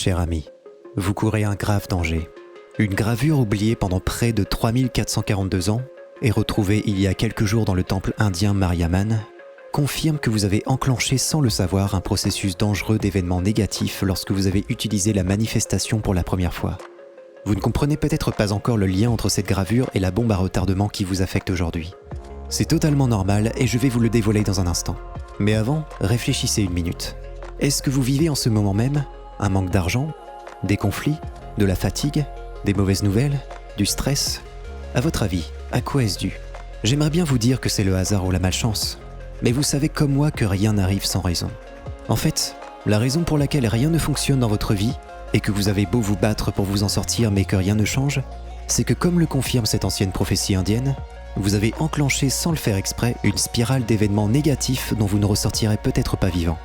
Cher ami, vous courez un grave danger. Une gravure oubliée pendant près de 3442 ans et retrouvée il y a quelques jours dans le temple indien Mariamman confirme que vous avez enclenché sans le savoir un processus dangereux d'événements négatifs lorsque vous avez utilisé la manifestation pour la première fois. Vous ne comprenez peut-être pas encore le lien entre cette gravure et la bombe à retardement qui vous affecte aujourd'hui. C'est totalement normal et je vais vous le dévoiler dans un instant. Mais avant, réfléchissez une minute. Est-ce que vous vivez en ce moment même un manque d'argent, des conflits, de la fatigue, des mauvaises nouvelles, du stress? À votre avis, à quoi est-ce dû? J'aimerais bien vous dire que c'est le hasard ou la malchance, mais vous savez comme moi que rien n'arrive sans raison. En fait, la raison pour laquelle rien ne fonctionne dans votre vie, et que vous avez beau vous battre pour vous en sortir mais que rien ne change, c'est que comme le confirme cette ancienne prophétie indienne, vous avez enclenché sans le faire exprès une spirale d'événements négatifs dont vous ne ressortirez peut-être pas vivant.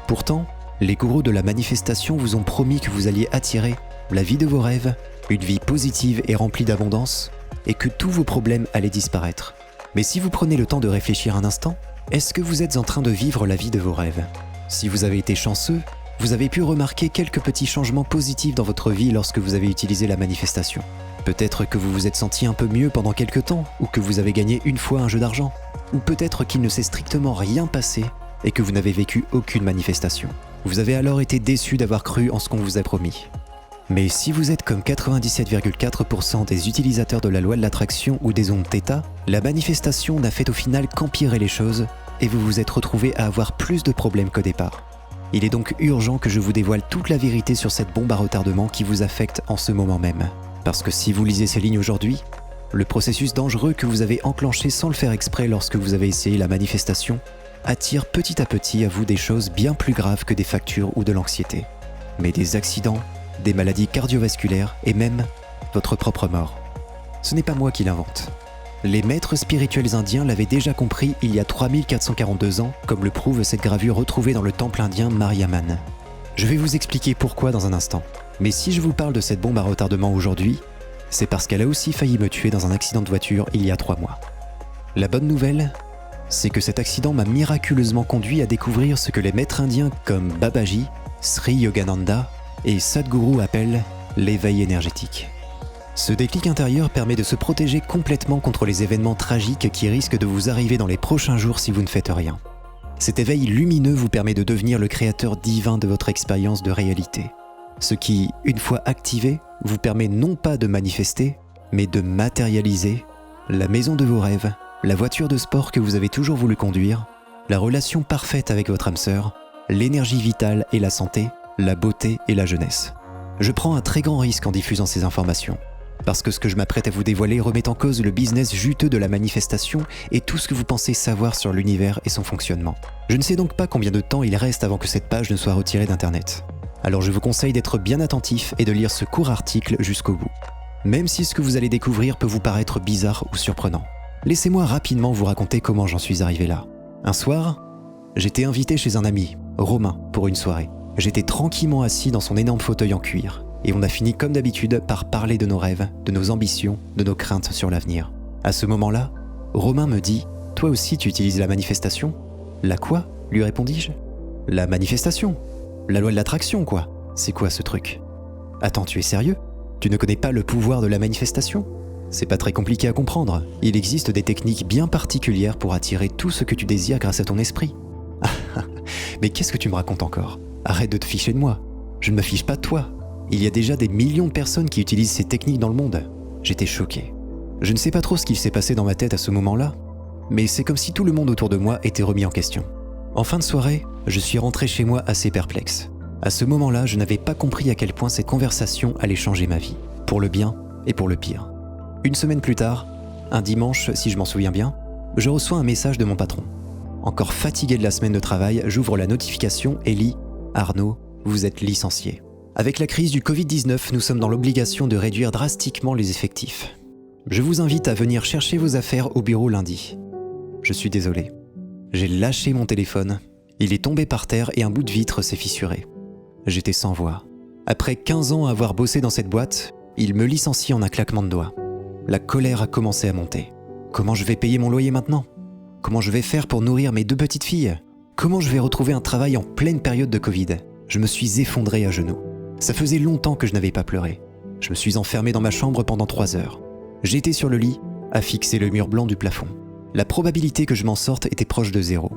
Pourtant, les gourous de la manifestation vous ont promis que vous alliez attirer la vie de vos rêves, une vie positive et remplie d'abondance, et que tous vos problèmes allaient disparaître. Mais si vous prenez le temps de réfléchir un instant, est-ce que vous êtes en train de vivre la vie de vos rêves? Si vous avez été chanceux, vous avez pu remarquer quelques petits changements positifs dans votre vie lorsque vous avez utilisé la manifestation. Peut-être que vous vous êtes senti un peu mieux pendant quelques temps, ou que vous avez gagné une fois un jeu d'argent, ou peut-être qu'il ne s'est strictement rien passé et que vous n'avez vécu aucune manifestation. Vous avez alors été déçu d'avoir cru en ce qu'on vous a promis. Mais si vous êtes comme 97,4% des utilisateurs de la loi de l'attraction ou des ondes θ, la manifestation n'a fait au final qu'empirer les choses et vous vous êtes retrouvé à avoir plus de problèmes qu'au départ. Il est donc urgent que je vous dévoile toute la vérité sur cette bombe à retardement qui vous affecte en ce moment même. Parce que si vous lisez ces lignes aujourd'hui, le processus dangereux que vous avez enclenché sans le faire exprès lorsque vous avez essayé la manifestation attire petit à petit à vous des choses bien plus graves que des factures ou de l'anxiété. Mais des accidents, des maladies cardiovasculaires et même votre propre mort. Ce n'est pas moi qui l'invente. Les maîtres spirituels indiens l'avaient déjà compris il y a 3442 ans, comme le prouve cette gravure retrouvée dans le temple indien Mariamman. Je vais vous expliquer pourquoi dans un instant. Mais si je vous parle de cette bombe à retardement aujourd'hui, c'est parce qu'elle a aussi failli me tuer dans un accident de voiture il y a 3 mois. La bonne nouvelle, c'est que cet accident m'a miraculeusement conduit à découvrir ce que les maîtres indiens comme Babaji, Sri Yogananda et Sadhguru appellent l'éveil énergétique. Ce déclic intérieur permet de se protéger complètement contre les événements tragiques qui risquent de vous arriver dans les prochains jours si vous ne faites rien. Cet éveil lumineux vous permet de devenir le créateur divin de votre expérience de réalité. Ce qui, une fois activé, vous permet non pas de manifester, mais de matérialiser la maison de vos rêves, la voiture de sport que vous avez toujours voulu conduire, la relation parfaite avec votre âme sœur, l'énergie vitale et la santé, la beauté et la jeunesse. Je prends un très grand risque en diffusant ces informations, parce que ce que je m'apprête à vous dévoiler remet en cause le business juteux de la manifestation et tout ce que vous pensez savoir sur l'univers et son fonctionnement. Je ne sais donc pas combien de temps il reste avant que cette page ne soit retirée d'Internet. Alors je vous conseille d'être bien attentif et de lire ce court article jusqu'au bout. Même si ce que vous allez découvrir peut vous paraître bizarre ou surprenant. Laissez-moi rapidement vous raconter comment j'en suis arrivé là. Un soir, j'étais invité chez un ami, Romain, pour une soirée. J'étais tranquillement assis dans son énorme fauteuil en cuir, et on a fini comme d'habitude par parler de nos rêves, de nos ambitions, de nos craintes sur l'avenir. À ce moment-là, Romain me dit « Toi aussi tu utilises la manifestation ?»« La quoi ?» lui répondis-je. « La manifestation. La loi de l'attraction quoi. C'est quoi ce truc ?»« Attends, tu es sérieux? Tu ne connais pas le pouvoir de la manifestation ? C'est pas très compliqué à comprendre. Il existe des techniques bien particulières pour attirer tout ce que tu désires grâce à ton esprit. » Mais qu'est-ce que tu me racontes encore? Arrête de te ficher de moi. Je ne me fiche pas de toi. Il y a déjà des millions de personnes qui utilisent ces techniques dans le monde. J'étais choqué. Je ne sais pas trop ce qui s'est passé dans ma tête à ce moment-là, mais c'est comme si tout le monde autour de moi était remis en question. En fin de soirée, je suis rentré chez moi assez perplexe. À ce moment-là, je n'avais pas compris à quel point cette conversation allait changer ma vie, pour le bien et pour le pire. Une semaine plus tard, un dimanche si je m'en souviens bien, je reçois un message de mon patron. Encore fatigué de la semaine de travail, j'ouvre la notification et lis « Arnaud, vous êtes licencié ». Avec la crise du Covid-19, nous sommes dans l'obligation de réduire drastiquement les effectifs. Je vous invite à venir chercher vos affaires au bureau lundi. Je suis désolé. J'ai lâché mon téléphone, il est tombé par terre et un bout de vitre s'est fissuré. J'étais sans voix. Après 15 ans à avoir bossé dans cette boîte, il me licencie en un claquement de doigts. La colère a commencé à monter. Comment je vais payer mon loyer maintenant ? Comment je vais faire pour nourrir mes 2 petites filles ? Comment je vais retrouver un travail en pleine période de Covid ? Je me suis effondré à genoux. Ça faisait longtemps que je n'avais pas pleuré. Je me suis enfermé dans ma chambre pendant 3 heures. J'étais sur le lit, à fixer le mur blanc du plafond. La probabilité que je m'en sorte était proche de 0.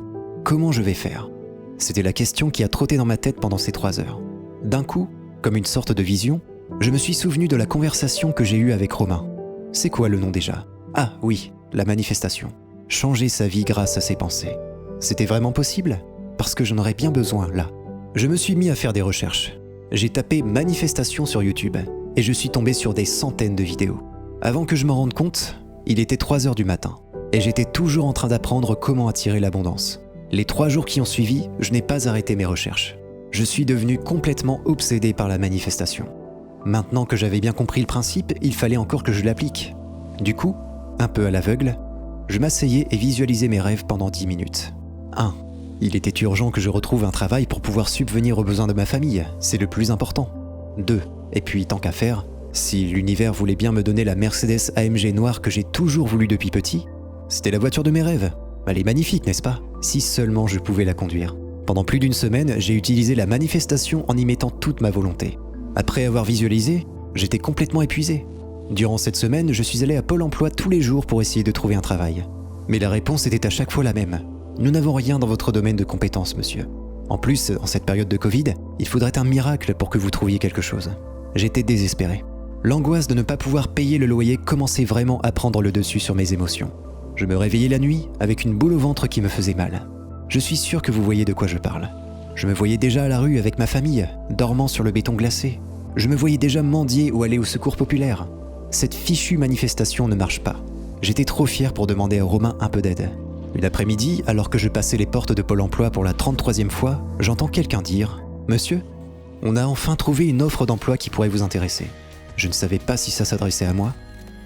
Comment je vais faire ? C'était la question qui a trotté dans ma tête pendant ces 3 heures. D'un coup, comme une sorte de vision, je me suis souvenu de la conversation que j'ai eue avec Romain. C'est quoi le nom déjà ? Ah oui, la manifestation. Changer sa vie grâce à ses pensées. C'était vraiment possible ? Parce que j'en aurais bien besoin là. Je me suis mis à faire des recherches. J'ai tapé manifestation sur YouTube et je suis tombé sur des centaines de vidéos. Avant que je m'en rende compte, il était 3 heures du matin et j'étais toujours en train d'apprendre comment attirer l'abondance. Les 3 jours qui ont suivi, je n'ai pas arrêté mes recherches. Je suis devenu complètement obsédé par la manifestation. Maintenant que j'avais bien compris le principe, il fallait encore que je l'applique. Du coup, un peu à l'aveugle, je m'asseyais et visualisais mes rêves pendant 10 minutes. 1. Il était urgent que je retrouve un travail pour pouvoir subvenir aux besoins de ma famille, c'est le plus important. 2. Et puis, tant qu'à faire, si l'univers voulait bien me donner la Mercedes AMG noire que j'ai toujours voulu depuis petit, c'était la voiture de mes rêves. Elle est magnifique, n'est-ce pas ? Si seulement je pouvais la conduire. Pendant plus d'1 semaine, j'ai utilisé la manifestation en y mettant toute ma volonté. Après avoir visualisé, j'étais complètement épuisé. Durant cette semaine, je suis allé à Pôle emploi tous les jours pour essayer de trouver un travail. Mais la réponse était à chaque fois la même. Nous n'avons rien dans votre domaine de compétences, monsieur. En plus, en cette période de Covid, il faudrait un miracle pour que vous trouviez quelque chose. J'étais désespéré. L'angoisse de ne pas pouvoir payer le loyer commençait vraiment à prendre le dessus sur mes émotions. Je me réveillais la nuit avec une boule au ventre qui me faisait mal. Je suis sûr que vous voyez de quoi je parle. Je me voyais déjà à la rue avec ma famille, dormant sur le béton glacé. Je me voyais déjà mendier ou aller au secours populaire. Cette fichue manifestation ne marche pas. J'étais trop fier pour demander à Romain un peu d'aide. Une après-midi, alors que je passais les portes de Pôle emploi pour la 33e fois, j'entends quelqu'un dire « Monsieur, on a enfin trouvé une offre d'emploi qui pourrait vous intéresser. » Je ne savais pas si ça s'adressait à moi.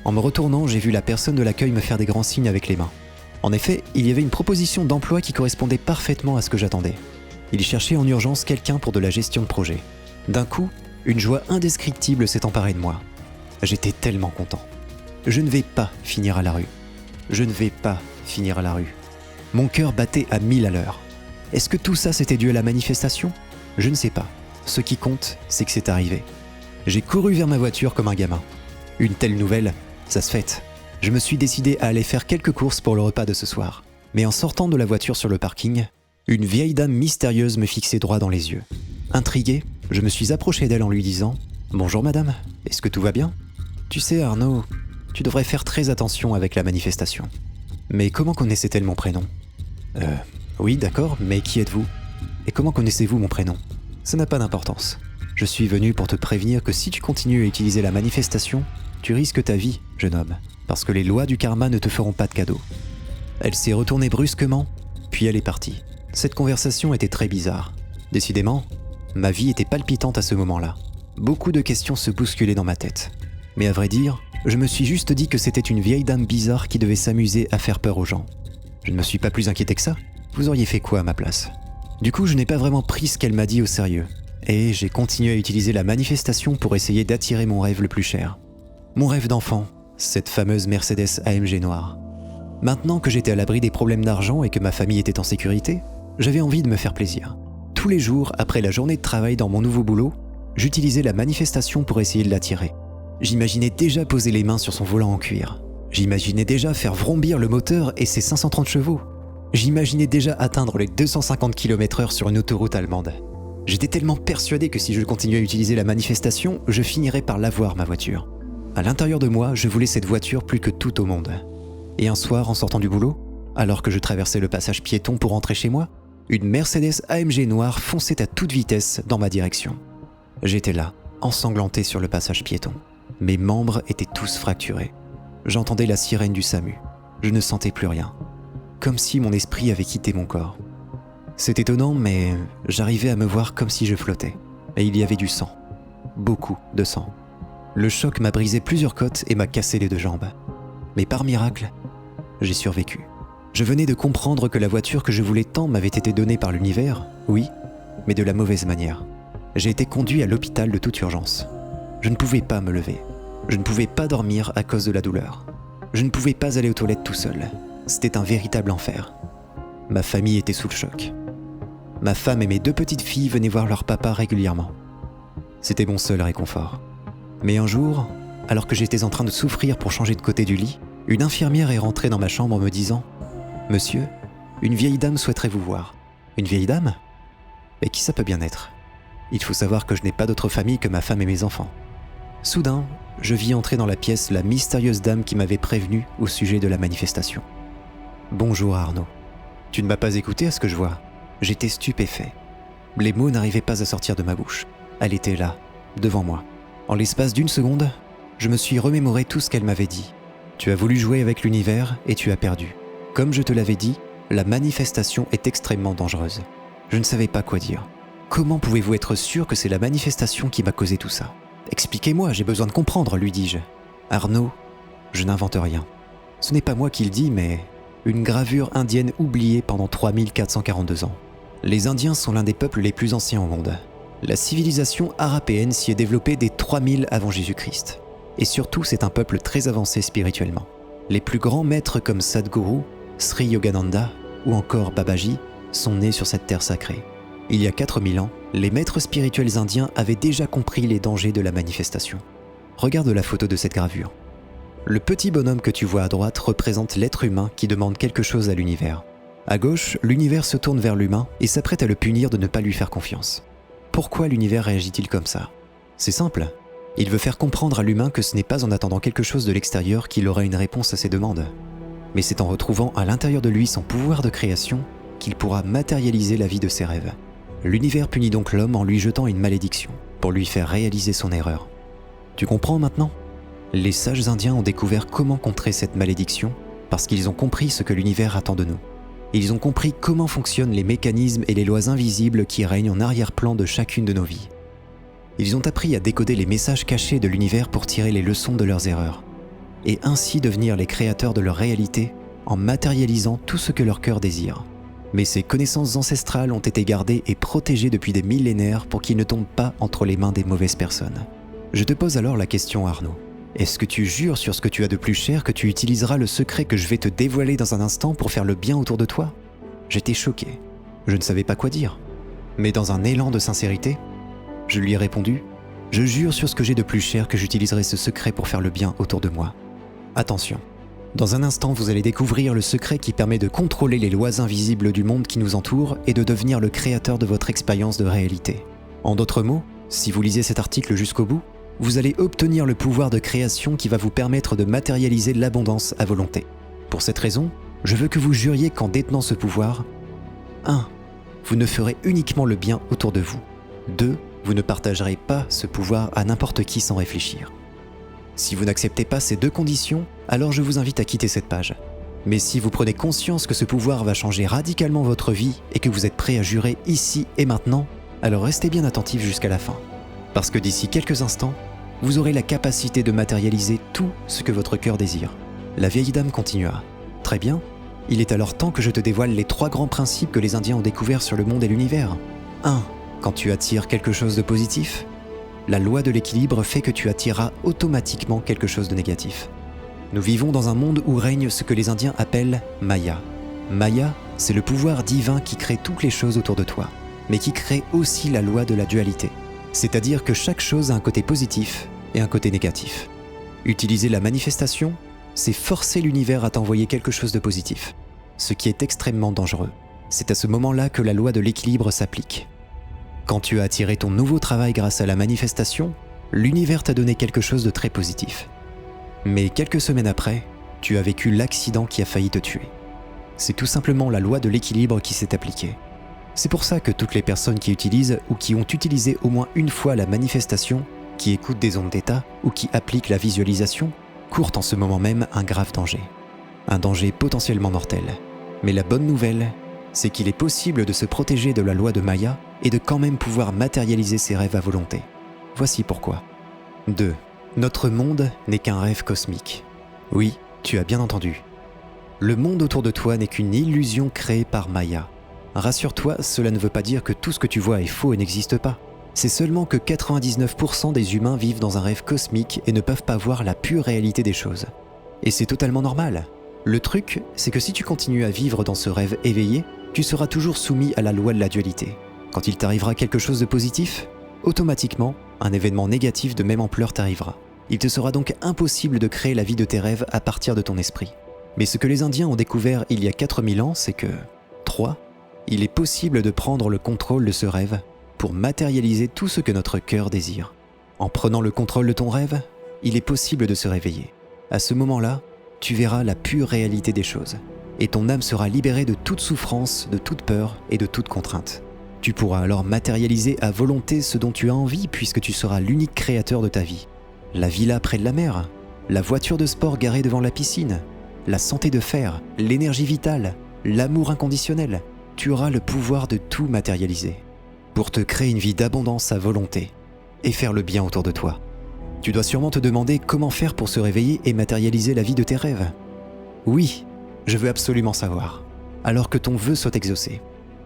En me retournant, j'ai vu la personne de l'accueil me faire des grands signes avec les mains. En effet, il y avait une proposition d'emploi qui correspondait parfaitement à ce que j'attendais. Il cherchait en urgence quelqu'un pour de la gestion de projet. D'un coup, une joie indescriptible s'est emparée de moi. J'étais tellement content. Je ne vais pas finir à la rue. Je ne vais pas finir à la rue. Mon cœur battait à 1000 à l'heure. Est-ce que tout ça c'était dû à la manifestation ? Je ne sais pas. Ce qui compte, c'est que c'est arrivé. J'ai couru vers ma voiture comme un gamin. Une telle nouvelle, ça se fête. Je me suis décidé à aller faire quelques courses pour le repas de ce soir. Mais en sortant de la voiture sur le parking, une vieille dame mystérieuse me fixait droit dans les yeux. Intrigué, je me suis approché d'elle en lui disant « Bonjour madame, est-ce que tout va bien ? Tu sais Arnaud, tu devrais faire très attention avec la manifestation. » Mais comment connaissait-elle mon prénom ? Oui, d'accord, mais qui êtes-vous ? Et comment connaissez-vous mon prénom ? Ça n'a pas d'importance. Je suis venu pour te prévenir que si tu continues à utiliser la manifestation, tu risques ta vie, jeune homme, parce que les lois du karma ne te feront pas de cadeau. Elle s'est retournée brusquement, puis elle est partie. Cette conversation était très bizarre. Décidément, ma vie était palpitante à ce moment-là. Beaucoup de questions se bousculaient dans ma tête. Mais à vrai dire, je me suis juste dit que c'était une vieille dame bizarre qui devait s'amuser à faire peur aux gens. Je ne me suis pas plus inquiété que ça. Vous auriez fait quoi à ma place ? Du coup, je n'ai pas vraiment pris ce qu'elle m'a dit au sérieux. Et j'ai continué à utiliser la manifestation pour essayer d'attirer mon rêve le plus cher. Mon rêve d'enfant, cette fameuse Mercedes AMG noire. Maintenant que j'étais à l'abri des problèmes d'argent et que ma famille était en sécurité, j'avais envie de me faire plaisir. Tous les jours, après la journée de travail dans mon nouveau boulot, j'utilisais la manifestation pour essayer de l'attirer. J'imaginais déjà poser les mains sur son volant en cuir. J'imaginais déjà faire vrombir le moteur et ses 530 chevaux. J'imaginais déjà atteindre les 250 km/h sur une autoroute allemande. J'étais tellement persuadé que si je continuais à utiliser la manifestation, je finirais par l'avoir, ma voiture. À l'intérieur de moi, je voulais cette voiture plus que tout au monde. Et un soir, en sortant du boulot, alors que je traversais le passage piéton pour rentrer chez moi, une Mercedes AMG noire fonçait à toute vitesse dans ma direction. J'étais là, ensanglanté sur le passage piéton. Mes membres étaient tous fracturés. J'entendais la sirène du SAMU. Je ne sentais plus rien. Comme si mon esprit avait quitté mon corps. C'est étonnant, mais j'arrivais à me voir comme si je flottais. Et il y avait du sang. Beaucoup de sang. Le choc m'a brisé plusieurs côtes et m'a cassé les 2 jambes. Mais par miracle, j'ai survécu. Je venais de comprendre que la voiture que je voulais tant m'avait été donnée par l'univers, oui, mais de la mauvaise manière. J'ai été conduit à l'hôpital de toute urgence. Je ne pouvais pas me lever. Je ne pouvais pas dormir à cause de la douleur. Je ne pouvais pas aller aux toilettes tout seul. C'était un véritable enfer. Ma famille était sous le choc. Ma femme et mes 2 petites filles venaient voir leur papa régulièrement. C'était mon seul réconfort. Mais un jour, alors que j'étais en train de souffrir pour changer de côté du lit, une infirmière est rentrée dans ma chambre en me disant « Monsieur, une vieille dame souhaiterait vous voir. » Une vieille dame ? Et qui ça peut bien être ? Il faut savoir que je n'ai pas d'autre famille que ma femme et mes enfants. Soudain, je vis entrer dans la pièce la mystérieuse dame qui m'avait prévenu au sujet de la manifestation. « Bonjour Arnaud. Tu ne m'as pas écouté à ce que je vois. J'étais stupéfait. Les mots n'arrivaient pas à sortir de ma bouche. Elle était là, devant moi. En l'espace d'une seconde, je me suis remémoré tout ce qu'elle m'avait dit. Tu as voulu jouer avec l'univers et tu as perdu. Comme je te l'avais dit, la manifestation est extrêmement dangereuse. Je ne savais pas quoi dire. Comment pouvez-vous être sûr que c'est la manifestation qui m'a causé tout ça ? Expliquez-moi, j'ai besoin de comprendre, lui dis-je. Arnaud, je n'invente rien. Ce n'est pas moi qui le dis, mais une gravure indienne oubliée pendant 3442 ans. Les Indiens sont l'un des peuples les plus anciens au monde. La civilisation harapéenne s'y est développée dès 3000 avant Jésus-Christ. Et surtout, c'est un peuple très avancé spirituellement. Les plus grands maîtres comme Sadhguru, Sri Yogananda ou encore Babaji sont nés sur cette terre sacrée. Il y a 4000 ans, les maîtres spirituels indiens avaient déjà compris les dangers de la manifestation. Regarde la photo de cette gravure. Le petit bonhomme que tu vois à droite représente l'être humain qui demande quelque chose à l'univers. À gauche, l'univers se tourne vers l'humain et s'apprête à le punir de ne pas lui faire confiance. Pourquoi l'univers réagit-il comme ça ? C'est simple. Il veut faire comprendre à l'humain que ce n'est pas en attendant quelque chose de l'extérieur qu'il aura une réponse à ses demandes. Mais c'est en retrouvant à l'intérieur de lui son pouvoir de création qu'il pourra matérialiser la vie de ses rêves. L'univers punit donc l'homme en lui jetant une malédiction, pour lui faire réaliser son erreur. Tu comprends maintenant ? Les sages indiens ont découvert comment contrer cette malédiction parce qu'ils ont compris ce que l'univers attend de nous. Ils ont compris comment fonctionnent les mécanismes et les lois invisibles qui règnent en arrière-plan de chacune de nos vies. Ils ont appris à décoder les messages cachés de l'univers pour tirer les leçons de leurs erreurs, et ainsi devenir les créateurs de leur réalité en matérialisant tout ce que leur cœur désire. Mais ces connaissances ancestrales ont été gardées et protégées depuis des millénaires pour qu'ils ne tombent pas entre les mains des mauvaises personnes. Je te pose alors la question, Arnaud. Est-ce que tu jures sur ce que tu as de plus cher que tu utiliseras le secret que je vais te dévoiler dans un instant pour faire le bien autour de toi ? J'étais choqué. Je ne savais pas quoi dire. Mais dans un élan de sincérité, je lui ai répondu « Je jure sur ce que j'ai de plus cher que j'utiliserai ce secret pour faire le bien autour de moi. » Attention, dans un instant vous allez découvrir le secret qui permet de contrôler les lois invisibles du monde qui nous entoure et de devenir le créateur de votre expérience de réalité. En d'autres mots, si vous lisez cet article jusqu'au bout, vous allez obtenir le pouvoir de création qui va vous permettre de matérialiser l'abondance à volonté. Pour cette raison, je veux que vous juriez qu'en détenant ce pouvoir, 1. Vous ne ferez uniquement le bien autour de vous. 2. Vous ne partagerez pas ce pouvoir à n'importe qui sans réfléchir. Si vous n'acceptez pas ces deux conditions, alors je vous invite à quitter cette page. Mais si vous prenez conscience que ce pouvoir va changer radicalement votre vie et que vous êtes prêt à jurer ici et maintenant, alors restez bien attentif jusqu'à la fin. Parce que d'ici quelques instants, vous aurez la capacité de matérialiser tout ce que votre cœur désire. La vieille dame continua. Très bien, il est alors temps que je te dévoile les 3 grands principes que les Indiens ont découverts sur le monde et l'univers. 1. Quand tu attires quelque chose de positif, la loi de l'équilibre fait que tu attireras automatiquement quelque chose de négatif. Nous vivons dans un monde où règne ce que les Indiens appellent Maya. Maya, c'est le pouvoir divin qui crée toutes les choses autour de toi, mais qui crée aussi la loi de la dualité. C'est-à-dire que chaque chose a un côté positif et un côté négatif. Utiliser la manifestation, c'est forcer l'univers à t'envoyer quelque chose de positif, ce qui est extrêmement dangereux. C'est à ce moment-là que la loi de l'équilibre s'applique. Quand tu as attiré ton nouveau travail grâce à la manifestation, l'univers t'a donné quelque chose de très positif. Mais quelques semaines après, tu as vécu l'accident qui a failli te tuer. C'est tout simplement la loi de l'équilibre qui s'est appliquée. C'est pour ça que toutes les personnes qui utilisent ou qui ont utilisé au moins une fois la manifestation, qui écoutent des ondes d'état ou qui appliquent la visualisation, courent en ce moment même un grave danger. Un danger potentiellement mortel. Mais la bonne nouvelle, c'est qu'il est possible de se protéger de la loi de Maya et de quand même pouvoir matérialiser ses rêves à volonté. Voici pourquoi. 2. Notre monde n'est qu'un rêve cosmique. Oui, tu as bien entendu. Le monde autour de toi n'est qu'une illusion créée par Maya. Rassure-toi, cela ne veut pas dire que tout ce que tu vois est faux et n'existe pas. C'est seulement que 99% des humains vivent dans un rêve cosmique et ne peuvent pas voir la pure réalité des choses. Et c'est totalement normal. Le truc, c'est que si tu continues à vivre dans ce rêve éveillé, tu seras toujours soumis à la loi de la dualité. Quand il t'arrivera quelque chose de positif, automatiquement, Un événement négatif de même ampleur t'arrivera. Il te sera donc impossible de créer la vie de tes rêves à partir de ton esprit. Mais ce que les Indiens ont découvert il y a 4000 ans, c'est que 3. Il est possible de prendre le contrôle de ce rêve pour matérialiser tout ce que notre cœur désire. En prenant le contrôle de ton rêve, il est possible de se réveiller. À ce moment-là, tu verras la pure réalité des choses, et ton âme sera libérée de toute souffrance, de toute peur et de toute contrainte. Tu pourras alors matérialiser à volonté ce dont tu as envie puisque tu seras l'unique créateur de ta vie. La villa près de la mer, la voiture de sport garée devant la piscine, la santé de fer, l'énergie vitale, l'amour inconditionnel. Tu auras le pouvoir de tout matérialiser pour te créer une vie d'abondance à volonté et faire le bien autour de toi. Tu dois sûrement te demander comment faire pour se réveiller et matérialiser la vie de tes rêves. Oui, je veux absolument savoir, alors que ton vœu soit exaucé.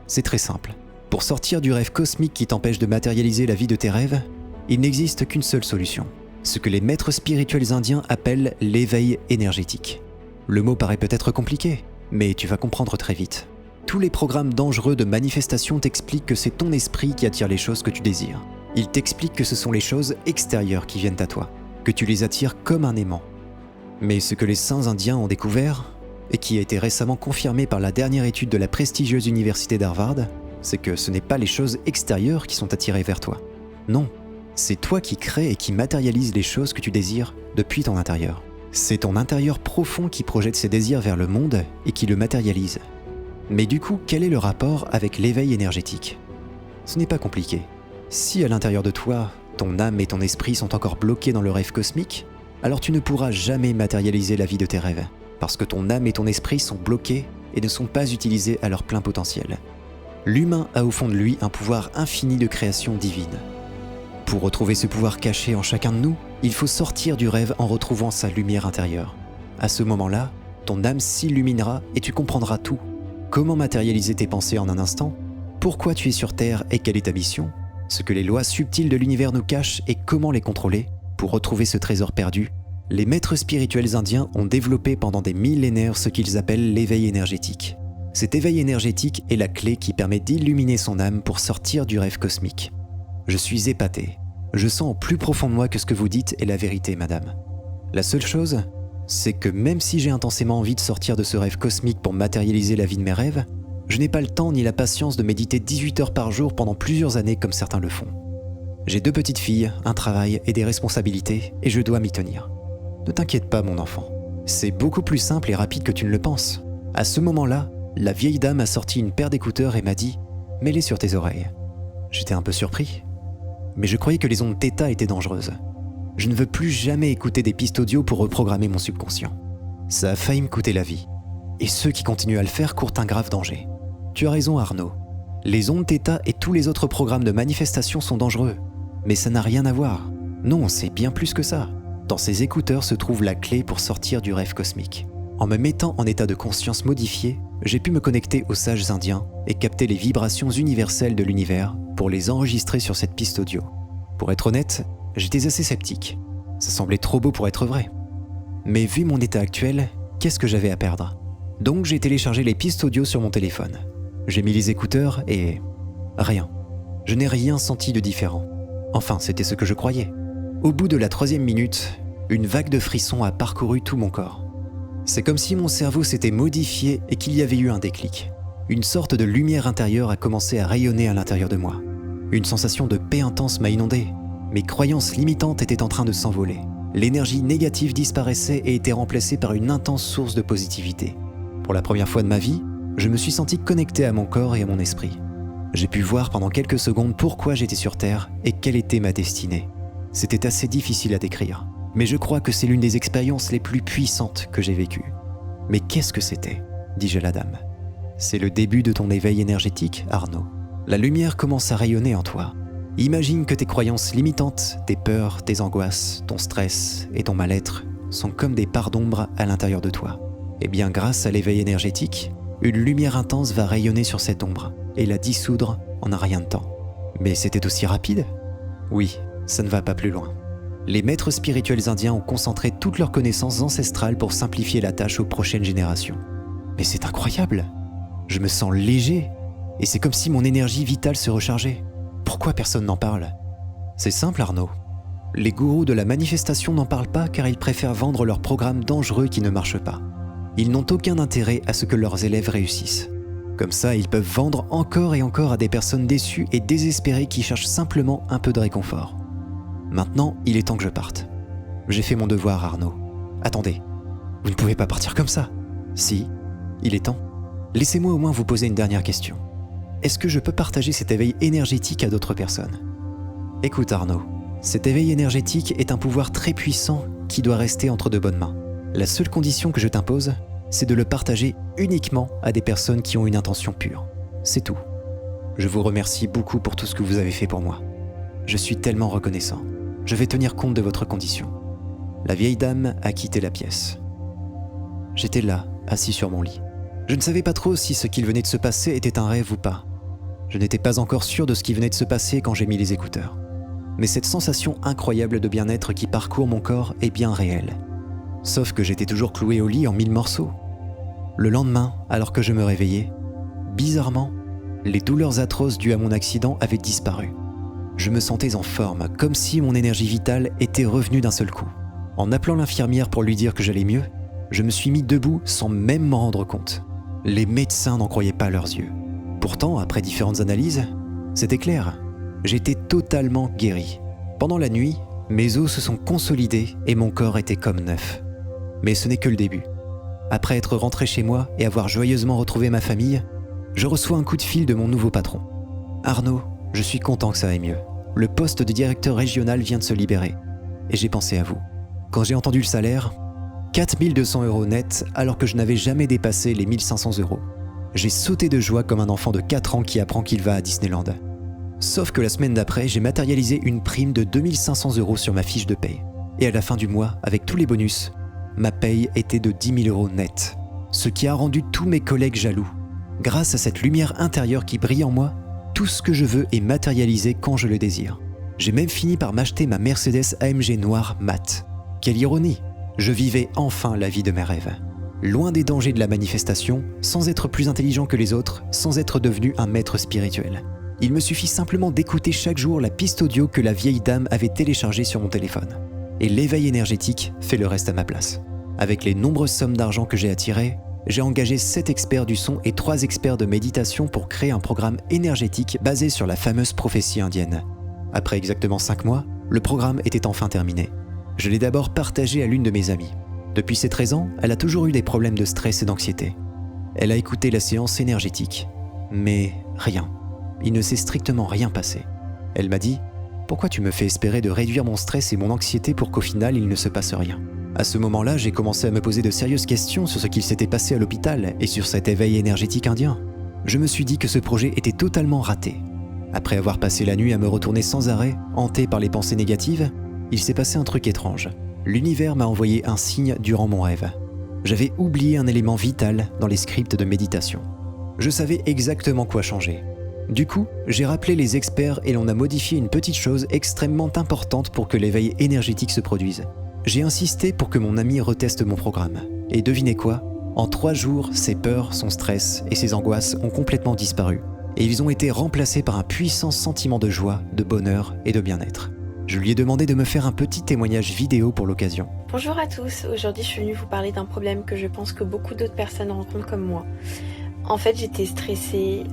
C'est très simple. Pour sortir du rêve cosmique qui t'empêche de matérialiser la vie de tes rêves, il n'existe qu'une seule solution, ce que les maîtres spirituels indiens appellent l'éveil énergétique. Le mot paraît peut-être compliqué, mais tu vas comprendre très vite. Tous les programmes dangereux de manifestation t'expliquent que c'est ton esprit qui attire les choses que tu désires. Ils t'expliquent que ce sont les choses extérieures qui viennent à toi, que tu les attires comme un aimant. Mais ce que les saints indiens ont découvert, et qui a été récemment confirmé par la dernière étude de la prestigieuse université d'Harvard, c'est que ce n'est pas les choses extérieures qui sont attirées vers toi. Non, c'est toi qui crées et qui matérialise les choses que tu désires depuis ton intérieur. C'est ton intérieur profond qui projette ses désirs vers le monde et qui le matérialise. Mais du coup, quel est le rapport avec l'éveil énergétique ? Ce n'est pas compliqué. Si à l'intérieur de toi, ton âme et ton esprit sont encore bloqués dans le rêve cosmique, alors tu ne pourras jamais matérialiser la vie de tes rêves, parce que ton âme et ton esprit sont bloqués et ne sont pas utilisés à leur plein potentiel. L'humain a au fond de lui un pouvoir infini de création divine. Pour retrouver ce pouvoir caché en chacun de nous, il faut sortir du rêve en retrouvant sa lumière intérieure. À ce moment-là, ton âme s'illuminera et tu comprendras tout. Comment matérialiser tes pensées en un instant ? Pourquoi tu es sur Terre et quelle est ta mission ? Ce que les lois subtiles de l'univers nous cachent et comment les contrôler pour retrouver ce trésor perdu. Les maîtres spirituels indiens ont développé pendant des millénaires ce qu'ils appellent l'éveil énergétique. Cet éveil énergétique est la clé qui permet d'illuminer son âme pour sortir du rêve cosmique. Je suis épaté. Je sens au plus profond de moi que ce que vous dites est la vérité, madame. La seule chose, c'est que même si j'ai intensément envie de sortir de ce rêve cosmique pour matérialiser la vie de mes rêves, je n'ai pas le temps ni la patience de méditer 18 heures par jour pendant plusieurs années comme certains le font. J'ai 2 petites filles, un travail et des responsabilités, et je dois m'y tenir. Ne t'inquiète pas, mon enfant. C'est beaucoup plus simple et rapide que tu ne le penses. À ce moment-là, la vieille dame a sorti une paire d'écouteurs et m'a dit « Mets-les sur tes oreilles ». J'étais un peu surpris, mais je croyais que les ondes θ étaient dangereuses. Je ne veux plus jamais écouter des pistes audio pour reprogrammer mon subconscient. Ça a failli me coûter la vie. Et ceux qui continuent à le faire courent un grave danger. Tu as raison, Arnaud. Les ondes θ et tous les autres programmes de manifestation sont dangereux. Mais ça n'a rien à voir. Non, c'est bien plus que ça. Dans ces écouteurs se trouve la clé pour sortir du rêve cosmique. En me mettant en état de conscience modifié, j'ai pu me connecter aux sages indiens et capter les vibrations universelles de l'univers pour les enregistrer sur cette piste audio. Pour être honnête, j'étais assez sceptique. Ça semblait trop beau pour être vrai. Mais vu mon état actuel, qu'est-ce que j'avais à perdre ? Donc j'ai téléchargé les pistes audio sur mon téléphone. J'ai mis les écouteurs et... rien. Je n'ai rien senti de différent. Enfin, c'était ce que je croyais. Au bout de la 3e minute, une vague de frissons a parcouru tout mon corps. C'est comme si mon cerveau s'était modifié et qu'il y avait eu un déclic. Une sorte de lumière intérieure a commencé à rayonner à l'intérieur de moi. Une sensation de paix intense m'a inondé. Mes croyances limitantes étaient en train de s'envoler. L'énergie négative disparaissait et était remplacée par une intense source de positivité. Pour la première fois de ma vie, je me suis senti connecté à mon corps et à mon esprit. J'ai pu voir pendant quelques secondes pourquoi j'étais sur Terre et quelle était ma destinée. C'était assez difficile à décrire, mais je crois que c'est l'une des expériences les plus puissantes que j'ai vécues. Mais qu'est-ce que c'était ? dis-je à la dame. C'est le début de ton éveil énergétique, Arnaud. La lumière commence à rayonner en toi. Imagine que tes croyances limitantes, tes peurs, tes angoisses, ton stress et ton mal-être sont comme des parts d'ombre à l'intérieur de toi. Eh bien, grâce à l'éveil énergétique, une lumière intense va rayonner sur cette ombre et la dissoudre en un rien de temps. Mais c'était aussi rapide ? Oui, ça ne va pas plus loin. Les maîtres spirituels indiens ont concentré toutes leurs connaissances ancestrales pour simplifier la tâche aux prochaines générations. Mais c'est incroyable ! Je me sens léger et c'est comme si mon énergie vitale se rechargeait. Pourquoi personne n'en parle ? C'est simple Arnaud. Les gourous de la manifestation n'en parlent pas car ils préfèrent vendre leurs programmes dangereux qui ne marchent pas. Ils n'ont aucun intérêt à ce que leurs élèves réussissent. Comme ça, ils peuvent vendre encore et encore à des personnes déçues et désespérées qui cherchent simplement un peu de réconfort. Maintenant, il est temps que je parte. J'ai fait mon devoir, Arnaud. Attendez, vous ne pouvez pas partir comme ça. Si, il est temps. Laissez-moi au moins vous poser une dernière question. Est-ce que je peux partager cet éveil énergétique à d'autres personnes ? Écoute Arnaud, cet éveil énergétique est un pouvoir très puissant qui doit rester entre de bonnes mains. La seule condition que je t'impose, c'est de le partager uniquement à des personnes qui ont une intention pure. C'est tout. Je vous remercie beaucoup pour tout ce que vous avez fait pour moi. Je suis tellement reconnaissant. Je vais tenir compte de votre condition. La vieille dame a quitté la pièce. J'étais là, assis sur mon lit. Je ne savais pas trop si ce qu'il venait de se passer était un rêve ou pas. Je n'étais pas encore sûr de ce qui venait de se passer quand j'ai mis les écouteurs. Mais cette sensation incroyable de bien-être qui parcourt mon corps est bien réelle. Sauf que j'étais toujours cloué au lit en 1000 morceaux. Le lendemain, alors que je me réveillais, bizarrement, les douleurs atroces dues à mon accident avaient disparu. Je me sentais en forme, comme si mon énergie vitale était revenue d'un seul coup. En appelant l'infirmière pour lui dire que j'allais mieux, je me suis mis debout sans même m'en rendre compte. Les médecins n'en croyaient pas leurs yeux. Pourtant, après différentes analyses, c'était clair. J'étais totalement guéri. Pendant la nuit, mes os se sont consolidés et mon corps était comme neuf. Mais ce n'est que le début. Après être rentré chez moi et avoir joyeusement retrouvé ma famille, je reçois un coup de fil de mon nouveau patron. « Arnaud, je suis content que ça aille mieux. Le poste de directeur régional vient de se libérer. Et j'ai pensé à vous. Quand j'ai entendu le salaire, 4 200 € net alors que je n'avais jamais dépassé les 1 500 €. J'ai sauté de joie comme un enfant de 4 ans qui apprend qu'il va à Disneyland. Sauf que la semaine d'après, j'ai matérialisé une prime de 2 500 € sur ma fiche de paye. Et à la fin du mois, avec tous les bonus, ma paye était de 10 000 € net. Ce qui a rendu tous mes collègues jaloux. Grâce à cette lumière intérieure qui brille en moi, tout ce que je veux est matérialisé quand je le désire. J'ai même fini par m'acheter ma Mercedes AMG noire mat. Quelle ironie! Je vivais enfin la vie de mes rêves. Loin des dangers de la manifestation, sans être plus intelligent que les autres, sans être devenu un maître spirituel. Il me suffit simplement d'écouter chaque jour la piste audio que la vieille dame avait téléchargée sur mon téléphone. Et l'éveil énergétique fait le reste à ma place. Avec les nombreuses sommes d'argent que j'ai attirées, j'ai engagé 7 experts du son et 3 experts de méditation pour créer un programme énergétique basé sur la fameuse prophétie indienne. Après exactement 5 mois, le programme était enfin terminé. Je l'ai d'abord partagé à l'une de mes amies. Depuis ses 13 ans, elle a toujours eu des problèmes de stress et d'anxiété. Elle a écouté la séance énergétique, mais rien. Il ne s'est strictement rien passé. Elle m'a dit « Pourquoi tu me fais espérer de réduire mon stress et mon anxiété pour qu'au final il ne se passe rien ?» À ce moment-là, j'ai commencé à me poser de sérieuses questions sur ce qu'il s'était passé à l'hôpital et sur cet éveil énergétique indien. Je me suis dit que ce projet était totalement raté. Après avoir passé la nuit à me retourner sans arrêt, hanté par les pensées négatives, il s'est passé un truc étrange. L'univers m'a envoyé un signe durant mon rêve. J'avais oublié un élément vital dans les scripts de méditation. Je savais exactement quoi changer. Du coup, j'ai rappelé les experts et l'on a modifié une petite chose extrêmement importante pour que l'éveil énergétique se produise. J'ai insisté pour que mon ami reteste mon programme. Et devinez quoi ? En 3 jours, ses peurs, son stress et ses angoisses ont complètement disparu. Et ils ont été remplacés par un puissant sentiment de joie, de bonheur et de bien-être. Je lui ai demandé de me faire un petit témoignage vidéo pour l'occasion. Bonjour à tous, aujourd'hui je suis venue vous parler d'un problème que je pense que beaucoup d'autres personnes rencontrent comme moi. En fait j'étais stressée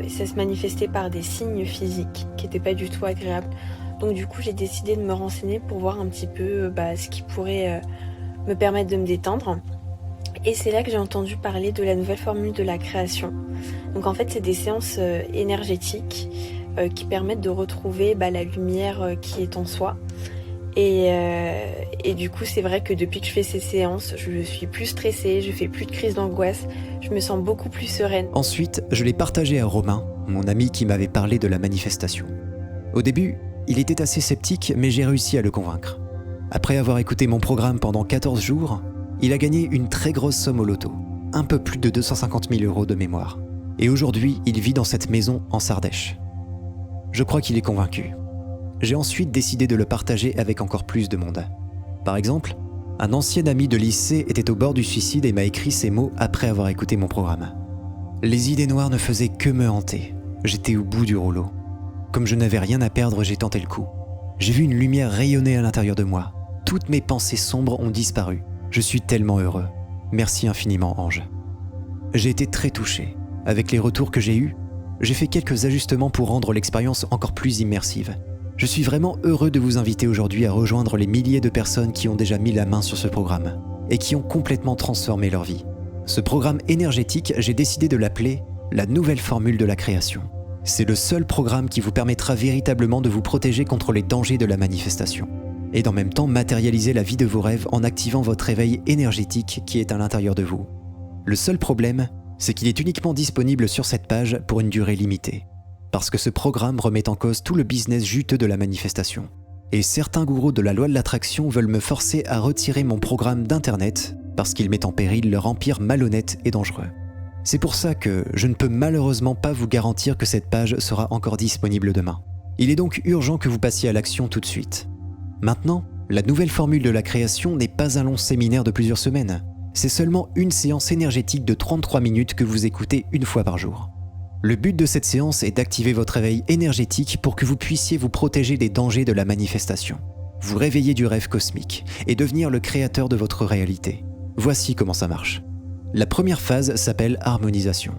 et ça se manifestait par des signes physiques qui n'étaient pas du tout agréables. Donc du coup j'ai décidé de me renseigner pour voir un petit peu ce qui pourrait me permettre de me détendre. Et c'est là que j'ai entendu parler de la nouvelle formule de la création. Donc en fait c'est des séances énergétiques qui permettent de retrouver la lumière qui est en soi. Et du coup, c'est vrai que depuis que je fais ces séances, je suis plus stressée, je fais plus de crise d'angoisse, je me sens beaucoup plus sereine. Ensuite, je l'ai partagé à Romain, mon ami qui m'avait parlé de la manifestation. Au début, il était assez sceptique, mais j'ai réussi à le convaincre. Après avoir écouté mon programme pendant 14 jours, il a gagné une très grosse somme au loto, un peu plus de 250 000 € de mémoire. Et aujourd'hui, il vit dans cette maison en Sardèche. Je crois qu'il est convaincu. J'ai ensuite décidé de le partager avec encore plus de monde. Par exemple, un ancien ami de lycée était au bord du suicide et m'a écrit ces mots après avoir écouté mon programme. Les idées noires ne faisaient que me hanter. J'étais au bout du rouleau. Comme je n'avais rien à perdre, j'ai tenté le coup. J'ai vu une lumière rayonner à l'intérieur de moi. Toutes mes pensées sombres ont disparu. Je suis tellement heureux. Merci infiniment, ange. J'ai été très touché. Avec les retours que j'ai eus, j'ai fait quelques ajustements pour rendre l'expérience encore plus immersive. Je suis vraiment heureux de vous inviter aujourd'hui à rejoindre les milliers de personnes qui ont déjà mis la main sur ce programme et qui ont complètement transformé leur vie. Ce programme énergétique, j'ai décidé de l'appeler la nouvelle formule de la création. C'est le seul programme qui vous permettra véritablement de vous protéger contre les dangers de la manifestation et d'en même temps matérialiser la vie de vos rêves en activant votre éveil énergétique qui est à l'intérieur de vous. Le seul problème, c'est qu'il est uniquement disponible sur cette page pour une durée limitée, parce que ce programme remet en cause tout le business juteux de la manifestation. Et certains gourous de la loi de l'attraction veulent me forcer à retirer mon programme d'internet parce qu'il met en péril leur empire malhonnête et dangereux. C'est pour ça que je ne peux malheureusement pas vous garantir que cette page sera encore disponible demain. Il est donc urgent que vous passiez à l'action tout de suite. Maintenant, la nouvelle formule de la création n'est pas un long séminaire de plusieurs semaines. C'est seulement une séance énergétique de 33 minutes que vous écoutez une fois par jour. Le but de cette séance est d'activer votre réveil énergétique pour que vous puissiez vous protéger des dangers de la manifestation, vous réveiller du rêve cosmique et devenir le créateur de votre réalité. Voici comment ça marche. La première phase s'appelle harmonisation.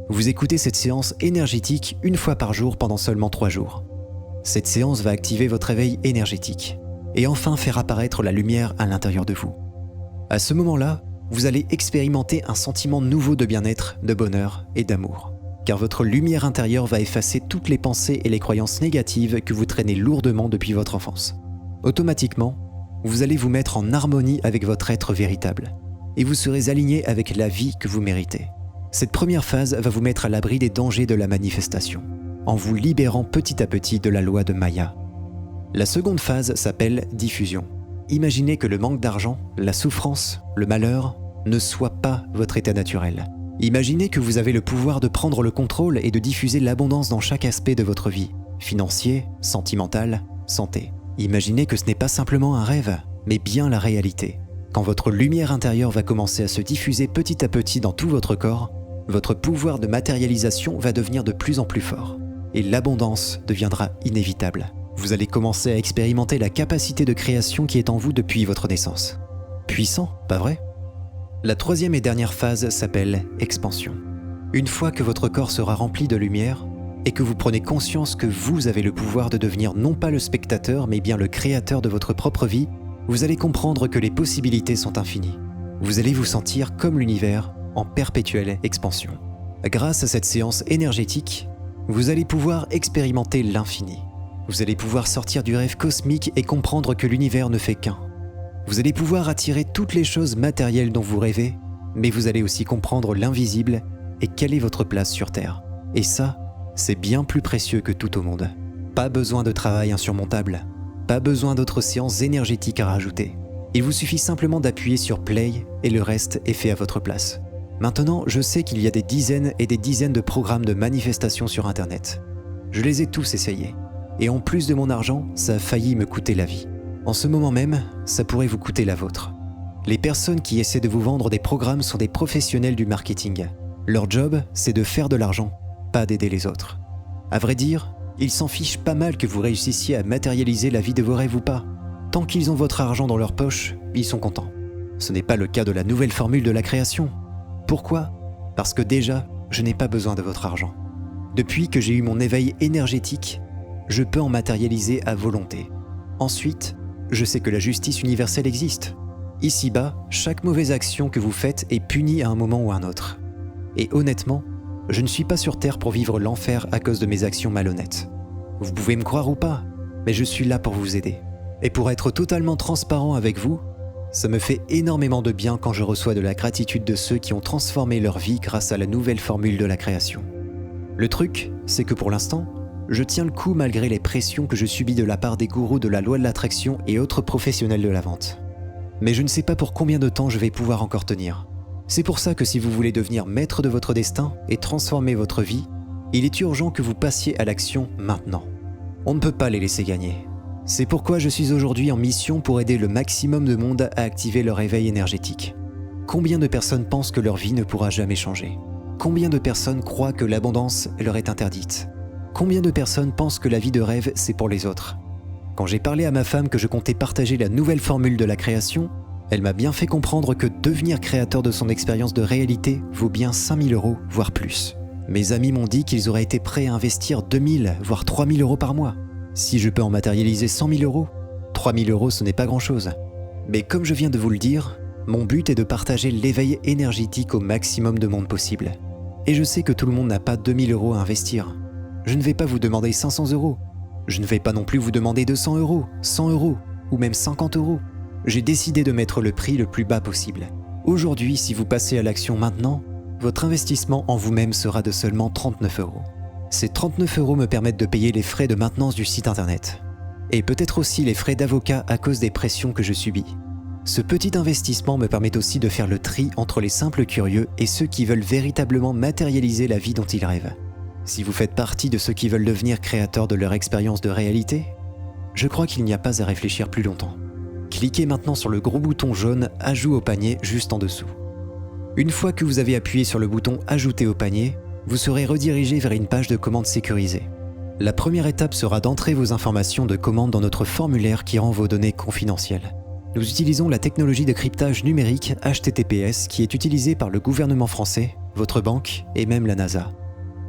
Vous écoutez cette séance énergétique une fois par jour pendant seulement 3 jours. Cette séance va activer votre réveil énergétique et enfin faire apparaître la lumière à l'intérieur de vous. À ce moment-là, vous allez expérimenter un sentiment nouveau de bien-être, de bonheur et d'amour. Car votre lumière intérieure va effacer toutes les pensées et les croyances négatives que vous traînez lourdement depuis votre enfance. Automatiquement, vous allez vous mettre en harmonie avec votre être véritable et vous serez aligné avec la vie que vous méritez. Cette première phase va vous mettre à l'abri des dangers de la manifestation, en vous libérant petit à petit de la loi de Maya. La seconde phase s'appelle diffusion. Imaginez que le manque d'argent, la souffrance, le malheur ne soit pas votre état naturel. Imaginez que vous avez le pouvoir de prendre le contrôle et de diffuser l'abondance dans chaque aspect de votre vie, financier, sentimental, santé. Imaginez que ce n'est pas simplement un rêve, mais bien la réalité. Quand votre lumière intérieure va commencer à se diffuser petit à petit dans tout votre corps, votre pouvoir de matérialisation va devenir de plus en plus fort et l'abondance deviendra inévitable. Vous allez commencer à expérimenter la capacité de création qui est en vous depuis votre naissance. Puissant, pas vrai ? La troisième et dernière phase s'appelle expansion. Une fois que votre corps sera rempli de lumière et que vous prenez conscience que vous avez le pouvoir de devenir non pas le spectateur mais bien le créateur de votre propre vie, vous allez comprendre que les possibilités sont infinies. Vous allez vous sentir comme l'univers en perpétuelle expansion. Grâce à cette séance énergétique, vous allez pouvoir expérimenter l'infini. Vous allez pouvoir sortir du rêve cosmique et comprendre que l'univers ne fait qu'un. Vous allez pouvoir attirer toutes les choses matérielles dont vous rêvez, mais vous allez aussi comprendre l'invisible et quelle est votre place sur Terre. Et ça, c'est bien plus précieux que tout au monde. Pas besoin de travail insurmontable. Pas besoin d'autres séances énergétiques à rajouter. Il vous suffit simplement d'appuyer sur Play et le reste est fait à votre place. Maintenant, je sais qu'il y a des dizaines et des dizaines de programmes de manifestation sur Internet. Je les ai tous essayés. Et en plus de mon argent, ça a failli me coûter la vie. En ce moment même, ça pourrait vous coûter la vôtre. Les personnes qui essaient de vous vendre des programmes sont des professionnels du marketing. Leur job, c'est de faire de l'argent, pas d'aider les autres. À vrai dire, ils s'en fichent pas mal que vous réussissiez à matérialiser la vie de vos rêves ou pas. Tant qu'ils ont votre argent dans leur poche, ils sont contents. Ce n'est pas le cas de la nouvelle formule de la création. Pourquoi ? Parce que déjà, je n'ai pas besoin de votre argent. Depuis que j'ai eu mon éveil énergétique, je peux en matérialiser à volonté. Ensuite, je sais que la justice universelle existe. Ici-bas, chaque mauvaise action que vous faites est punie à un moment ou à un autre. Et honnêtement, je ne suis pas sur Terre pour vivre l'enfer à cause de mes actions malhonnêtes. Vous pouvez me croire ou pas, mais je suis là pour vous aider. Et pour être totalement transparent avec vous, ça me fait énormément de bien quand je reçois de la gratitude de ceux qui ont transformé leur vie grâce à la nouvelle formule de la création. Le truc, c'est que pour l'instant, je tiens le coup malgré les pressions que je subis de la part des gourous de la loi de l'attraction et autres professionnels de la vente. Mais je ne sais pas pour combien de temps je vais pouvoir encore tenir. C'est pour ça que si vous voulez devenir maître de votre destin et transformer votre vie, il est urgent que vous passiez à l'action maintenant. On ne peut pas les laisser gagner. C'est pourquoi je suis aujourd'hui en mission pour aider le maximum de monde à activer leur éveil énergétique. Combien de personnes pensent que leur vie ne pourra jamais changer ? Combien de personnes croient que l'abondance leur est interdite ? Combien de personnes pensent que la vie de rêve, c'est pour les autres ? Quand j'ai parlé à ma femme que je comptais partager la nouvelle formule de la création, elle m'a bien fait comprendre que devenir créateur de son expérience de réalité vaut bien 5 000 €, voire plus. Mes amis m'ont dit qu'ils auraient été prêts à investir 2 000, voire 3 000 € par mois. Si je peux en matérialiser 100 000 €, 3 000 € ce n'est pas grand-chose. Mais comme je viens de vous le dire, mon but est de partager l'éveil énergétique au maximum de monde possible. Et je sais que tout le monde n'a pas 2 000 € à investir. Je ne vais pas vous demander 500 €. Je ne vais pas non plus vous demander 200 €, 100 € ou même 50 €. J'ai décidé de mettre le prix le plus bas possible. Aujourd'hui, si vous passez à l'action maintenant, votre investissement en vous-même sera de seulement 39 €. Ces 39 € me permettent de payer les frais de maintenance du site internet. Et peut-être aussi les frais d'avocat à cause des pressions que je subis. Ce petit investissement me permet aussi de faire le tri entre les simples curieux et ceux qui veulent véritablement matérialiser la vie dont ils rêvent. Si vous faites partie de ceux qui veulent devenir créateurs de leur expérience de réalité, je crois qu'il n'y a pas à réfléchir plus longtemps. Cliquez maintenant sur le gros bouton jaune « Ajout au panier » juste en dessous. Une fois que vous avez appuyé sur le bouton « Ajouter au panier », vous serez redirigé vers une page de commande sécurisée. La première étape sera d'entrer vos informations de commande dans notre formulaire qui rend vos données confidentielles. Nous utilisons la technologie de cryptage numérique HTTPS qui est utilisée par le gouvernement français, votre banque et même la NASA.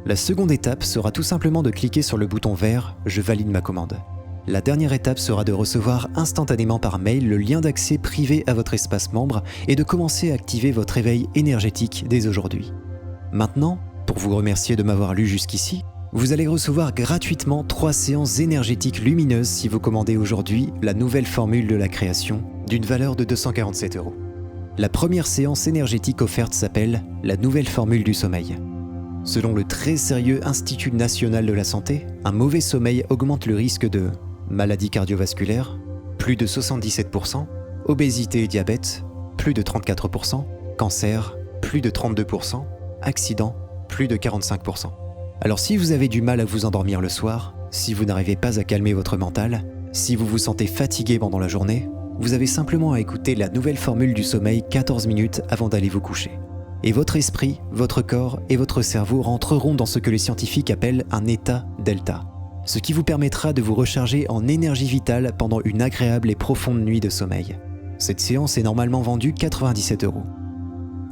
La seconde étape sera tout simplement de cliquer sur le bouton vert « Je valide ma commande ». La dernière étape sera de recevoir instantanément par mail le lien d'accès privé à votre espace membre et de commencer à activer votre éveil énergétique dès aujourd'hui. Maintenant, pour vous remercier de m'avoir lu jusqu'ici, vous allez recevoir gratuitement 3 séances énergétiques lumineuses si vous commandez aujourd'hui la nouvelle formule de la création d'une valeur de 247 €. La première séance énergétique offerte s'appelle « La nouvelle formule du sommeil ». Selon le très sérieux Institut national de la santé, un mauvais sommeil augmente le risque de maladie cardiovasculaire, plus de 77%, obésité et diabète, plus de 34%, cancer, plus de 32%, accident, plus de 45%. Alors si vous avez du mal à vous endormir le soir, si vous n'arrivez pas à calmer votre mental, si vous vous sentez fatigué pendant la journée, vous avez simplement à écouter la nouvelle formule du sommeil 14 minutes avant d'aller vous coucher. Et votre esprit, votre corps et votre cerveau rentreront dans ce que les scientifiques appellent un état delta, ce qui vous permettra de vous recharger en énergie vitale pendant une agréable et profonde nuit de sommeil. Cette séance est normalement vendue 97 €.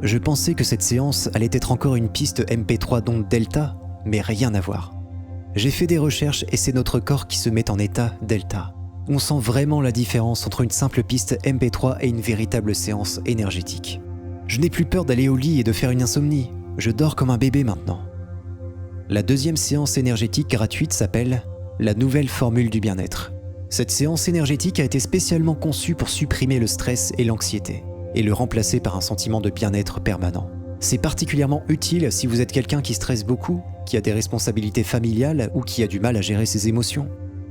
Je pensais que cette séance allait être encore une piste MP3 d'onde delta, mais rien à voir. J'ai fait des recherches et c'est notre corps qui se met en état delta. On sent vraiment la différence entre une simple piste MP3 et une véritable séance énergétique. Je n'ai plus peur d'aller au lit et de faire une insomnie. Je dors comme un bébé maintenant. La deuxième séance énergétique gratuite s'appelle « La nouvelle formule du bien-être ». Cette séance énergétique a été spécialement conçue pour supprimer le stress et l'anxiété et le remplacer par un sentiment de bien-être permanent. C'est particulièrement utile si vous êtes quelqu'un qui stresse beaucoup, qui a des responsabilités familiales ou qui a du mal à gérer ses émotions.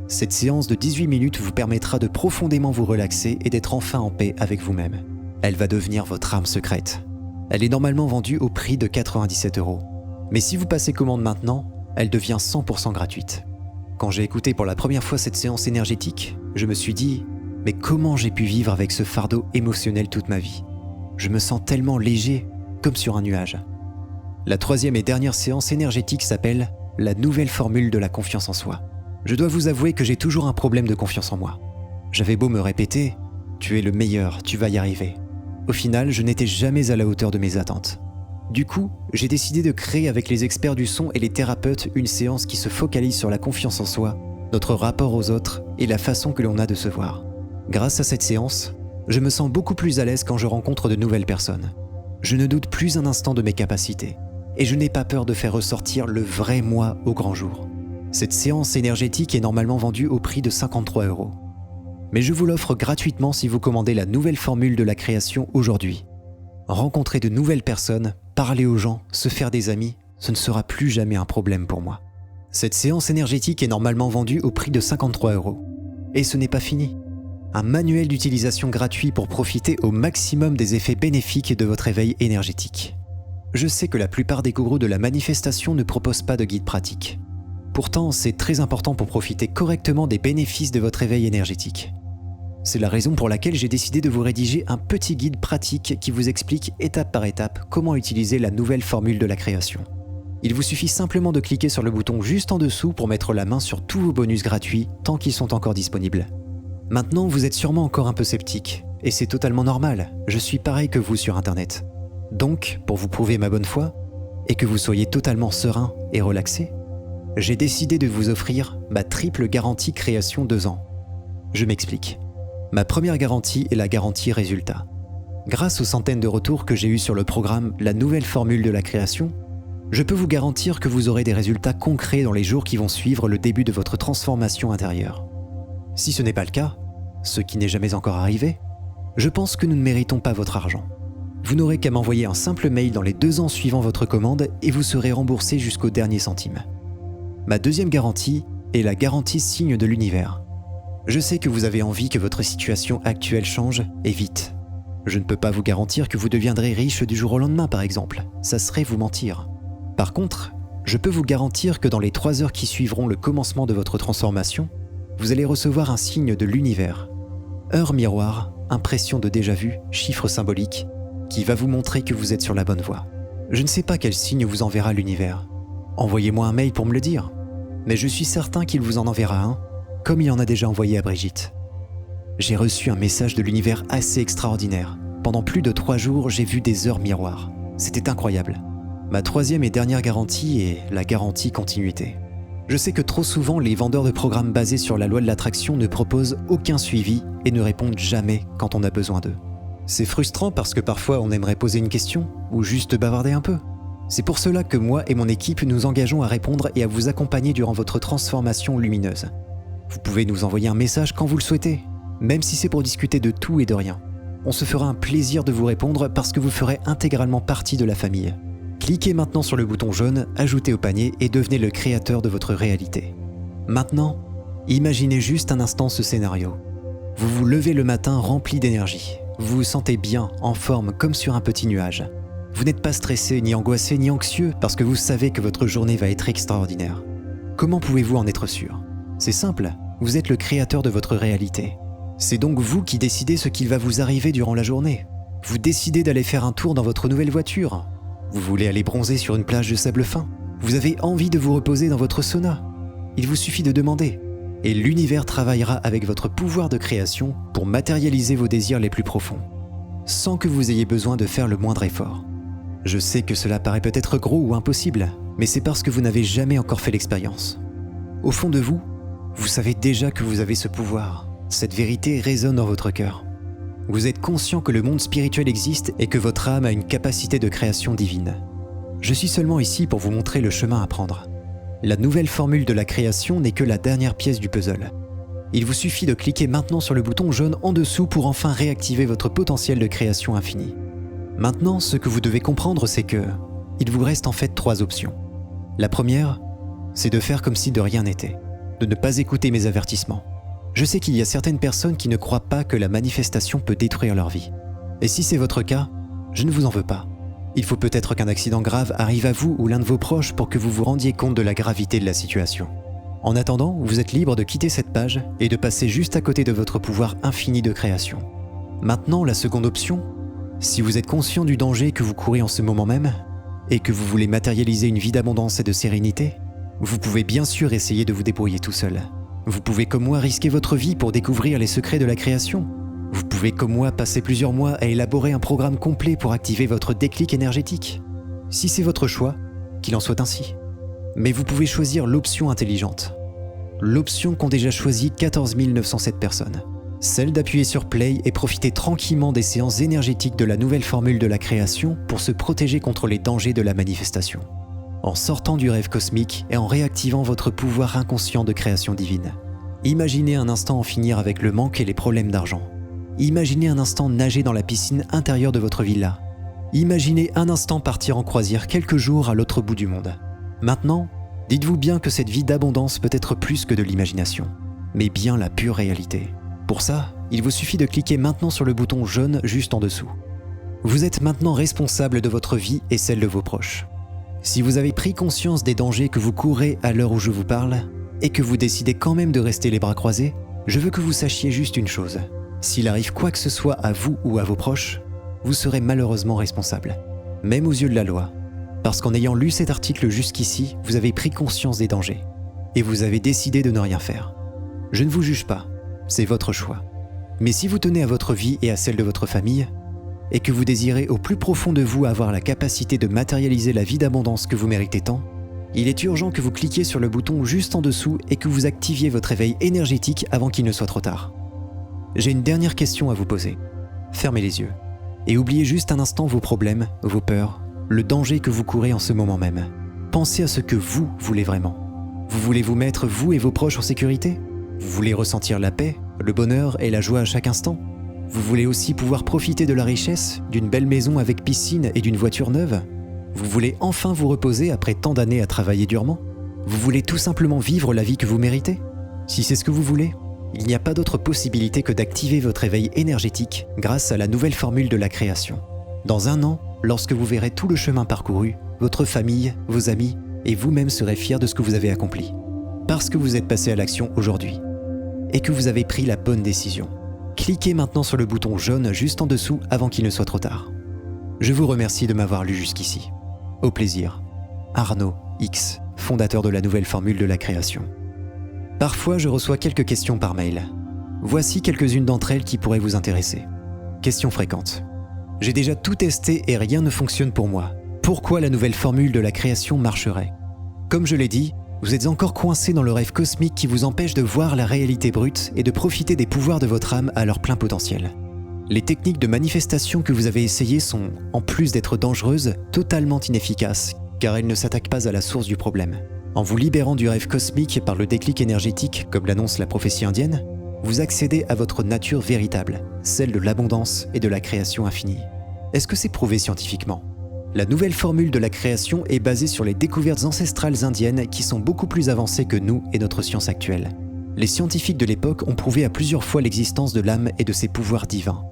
Cette séance de 18 minutes vous permettra de profondément vous relaxer et d'être enfin en paix avec vous-même. Elle va devenir votre arme secrète. Elle est normalement vendue au prix de 97 €. Mais si vous passez commande maintenant, elle devient 100% gratuite. Quand j'ai écouté pour la première fois cette séance énergétique, je me suis dit « Mais comment j'ai pu vivre avec ce fardeau émotionnel toute ma vie ? Je me sens tellement léger, comme sur un nuage. » La troisième et dernière séance énergétique s'appelle « La nouvelle formule de la confiance en soi ». Je dois vous avouer que j'ai toujours un problème de confiance en moi. J'avais beau me répéter « Tu es le meilleur, tu vas y arriver ». Au final, je n'étais jamais à la hauteur de mes attentes. Du coup, j'ai décidé de créer avec les experts du son et les thérapeutes une séance qui se focalise sur la confiance en soi, notre rapport aux autres et la façon que l'on a de se voir. Grâce à cette séance, je me sens beaucoup plus à l'aise quand je rencontre de nouvelles personnes. Je ne doute plus un instant de mes capacités et je n'ai pas peur de faire ressortir le vrai moi au grand jour. Cette séance énergétique est normalement vendue au prix de 53 €. Mais je vous l'offre gratuitement si vous commandez la nouvelle formule de la création aujourd'hui. Rencontrer de nouvelles personnes, parler aux gens, se faire des amis, ce ne sera plus jamais un problème pour moi. Cette séance énergétique est normalement vendue au prix de 53 €. Et ce n'est pas fini. Un manuel d'utilisation gratuit pour profiter au maximum des effets bénéfiques de votre éveil énergétique. Je sais que la plupart des gourous de la manifestation ne proposent pas de guide pratique. Pourtant, c'est très important pour profiter correctement des bénéfices de votre éveil énergétique. C'est la raison pour laquelle j'ai décidé de vous rédiger un petit guide pratique qui vous explique étape par étape comment utiliser la nouvelle formule de la création. Il vous suffit simplement de cliquer sur le bouton juste en dessous pour mettre la main sur tous vos bonus gratuits tant qu'ils sont encore disponibles. Maintenant, vous êtes sûrement encore un peu sceptique, et c'est totalement normal, je suis pareil que vous sur Internet. Donc, pour vous prouver ma bonne foi, et que vous soyez totalement serein et relaxé, j'ai décidé de vous offrir ma triple garantie création 2 ans. Je m'explique. Ma première garantie est la garantie résultat. Grâce aux centaines de retours que j'ai eus sur le programme La nouvelle formule de la création, je peux vous garantir que vous aurez des résultats concrets dans les jours qui vont suivre le début de votre transformation intérieure. Si ce n'est pas le cas, ce qui n'est jamais encore arrivé, je pense que nous ne méritons pas votre argent. Vous n'aurez qu'à m'envoyer un simple mail dans les 2 ans suivant votre commande et vous serez remboursé jusqu'au dernier centime. Ma deuxième garantie est la garantie signe de l'univers. Je sais que vous avez envie que votre situation actuelle change et vite. Je ne peux pas vous garantir que vous deviendrez riche du jour au lendemain par exemple, ça serait vous mentir. Par contre, je peux vous garantir que dans les 3 heures qui suivront le commencement de votre transformation, vous allez recevoir un signe de l'univers. Heure miroir, impression de déjà-vu, chiffre symbolique, qui va vous montrer que vous êtes sur la bonne voie. Je ne sais pas quel signe vous enverra l'univers. Envoyez-moi un mail pour me le dire. Mais je suis certain qu'il vous en enverra un, comme il en a déjà envoyé à Brigitte. J'ai reçu un message de l'univers assez extraordinaire. Pendant plus de 3 jours, j'ai vu des heures miroirs. C'était incroyable. Ma troisième et dernière garantie est la garantie continuité. Je sais que trop souvent, les vendeurs de programmes basés sur la loi de l'attraction ne proposent aucun suivi et ne répondent jamais quand on a besoin d'eux. C'est frustrant parce que parfois on aimerait poser une question ou juste bavarder un peu. C'est pour cela que moi et mon équipe nous engageons à répondre et à vous accompagner durant votre transformation lumineuse. Vous pouvez nous envoyer un message quand vous le souhaitez, même si c'est pour discuter de tout et de rien. On se fera un plaisir de vous répondre parce que vous ferez intégralement partie de la famille. Cliquez maintenant sur le bouton jaune, ajoutez au panier et devenez le créateur de votre réalité. Maintenant, imaginez juste un instant ce scénario. Vous vous levez le matin rempli d'énergie. Vous vous sentez bien, en forme, comme sur un petit nuage. Vous n'êtes pas stressé, ni angoissé, ni anxieux parce que vous savez que votre journée va être extraordinaire. Comment pouvez-vous en être sûr ? C'est simple, vous êtes le créateur de votre réalité. C'est donc vous qui décidez ce qu'il va vous arriver durant la journée. Vous décidez d'aller faire un tour dans votre nouvelle voiture. Vous voulez aller bronzer sur une plage de sable fin. Vous avez envie de vous reposer dans votre sauna. Il vous suffit de demander. Et l'univers travaillera avec votre pouvoir de création pour matérialiser vos désirs les plus profonds, sans que vous ayez besoin de faire le moindre effort. Je sais que cela paraît peut-être gros ou impossible, mais c'est parce que vous n'avez jamais encore fait l'expérience. Au fond de vous, vous savez déjà que vous avez ce pouvoir. Cette vérité résonne dans votre cœur. Vous êtes conscient que le monde spirituel existe et que votre âme a une capacité de création divine. Je suis seulement ici pour vous montrer le chemin à prendre. La nouvelle formule de la création n'est que la dernière pièce du puzzle. Il vous suffit de cliquer maintenant sur le bouton jaune en dessous pour enfin réactiver votre potentiel de création infini. Maintenant, ce que vous devez comprendre, c'est que il vous reste en fait 3 options. La première, c'est de faire comme si de rien n'était, de ne pas écouter mes avertissements. Je sais qu'il y a certaines personnes qui ne croient pas que la manifestation peut détruire leur vie. Et si c'est votre cas, je ne vous en veux pas. Il faut peut-être qu'un accident grave arrive à vous ou l'un de vos proches pour que vous vous rendiez compte de la gravité de la situation. En attendant, vous êtes libre de quitter cette page et de passer juste à côté de votre pouvoir infini de création. Maintenant, la seconde option, si vous êtes conscient du danger que vous courez en ce moment même et que vous voulez matérialiser une vie d'abondance et de sérénité, vous pouvez bien sûr essayer de vous débrouiller tout seul. Vous pouvez comme moi risquer votre vie pour découvrir les secrets de la création. Vous pouvez comme moi passer plusieurs mois à élaborer un programme complet pour activer votre déclic énergétique. Si c'est votre choix, qu'il en soit ainsi. Mais vous pouvez choisir l'option intelligente. L'option qu'ont déjà choisi 14 907 personnes. Celle d'appuyer sur Play et profiter tranquillement des séances énergétiques de la nouvelle formule de la création pour se protéger contre les dangers de la manifestation. En sortant du rêve cosmique et en réactivant votre pouvoir inconscient de création divine. Imaginez un instant en finir avec le manque et les problèmes d'argent. Imaginez un instant nager dans la piscine intérieure de votre villa. Imaginez un instant partir en croisière quelques jours à l'autre bout du monde. Maintenant, dites-vous bien que cette vie d'abondance peut être plus que de l'imagination, mais bien la pure réalité. Pour ça, il vous suffit de cliquer maintenant sur le bouton jaune juste en dessous. Vous êtes maintenant responsable de votre vie et celle de vos proches. Si vous avez pris conscience des dangers que vous courez à l'heure où je vous parle, et que vous décidez quand même de rester les bras croisés, je veux que vous sachiez juste une chose. S'il arrive quoi que ce soit à vous ou à vos proches, vous serez malheureusement responsable, même aux yeux de la loi. Parce qu'en ayant lu cet article jusqu'ici, vous avez pris conscience des dangers. Et vous avez décidé de ne rien faire. Je ne vous juge pas, c'est votre choix. Mais si vous tenez à votre vie et à celle de votre famille, et que vous désirez au plus profond de vous avoir la capacité de matérialiser la vie d'abondance que vous méritez tant, il est urgent que vous cliquiez sur le bouton juste en dessous et que vous activiez votre éveil énergétique avant qu'il ne soit trop tard. J'ai une dernière question à vous poser. Fermez les yeux et oubliez juste un instant vos problèmes, vos peurs, le danger que vous courez en ce moment même. Pensez à ce que vous voulez vraiment. Vous voulez vous mettre, vous et vos proches, en sécurité ? Vous voulez ressentir la paix, le bonheur et la joie à chaque instant ? Vous voulez aussi pouvoir profiter de la richesse, d'une belle maison avec piscine et d'une voiture neuve ? Vous voulez enfin vous reposer après tant d'années à travailler durement ? Vous voulez tout simplement vivre la vie que vous méritez ? Si c'est ce que vous voulez, il n'y a pas d'autre possibilité que d'activer votre éveil énergétique grâce à la nouvelle formule de la création. Dans 1 an, lorsque vous verrez tout le chemin parcouru, votre famille, vos amis et vous-même serez fiers de ce que vous avez accompli. Parce que vous êtes passé à l'action aujourd'hui et que vous avez pris la bonne décision. Cliquez maintenant sur le bouton jaune juste en dessous avant qu'il ne soit trop tard. Je vous remercie de m'avoir lu jusqu'ici. Au plaisir. Arnaud X, fondateur de la nouvelle formule de la création. Parfois, je reçois quelques questions par mail. Voici quelques-unes d'entre elles qui pourraient vous intéresser. Questions fréquentes. J'ai déjà tout testé et rien ne fonctionne pour moi. Pourquoi la nouvelle formule de la création marcherait ? Comme je l'ai dit, vous êtes encore coincé dans le rêve cosmique qui vous empêche de voir la réalité brute et de profiter des pouvoirs de votre âme à leur plein potentiel. Les techniques de manifestation que vous avez essayées sont, en plus d'être dangereuses, totalement inefficaces, car elles ne s'attaquent pas à la source du problème. En vous libérant du rêve cosmique par le déclic énergétique, comme l'annonce la prophétie indienne, vous accédez à votre nature véritable, celle de l'abondance et de la création infinie. Est-ce que c'est prouvé scientifiquement ? La nouvelle formule de la création est basée sur les découvertes ancestrales indiennes qui sont beaucoup plus avancées que nous et notre science actuelle. Les scientifiques de l'époque ont prouvé à plusieurs fois l'existence de l'âme et de ses pouvoirs divins.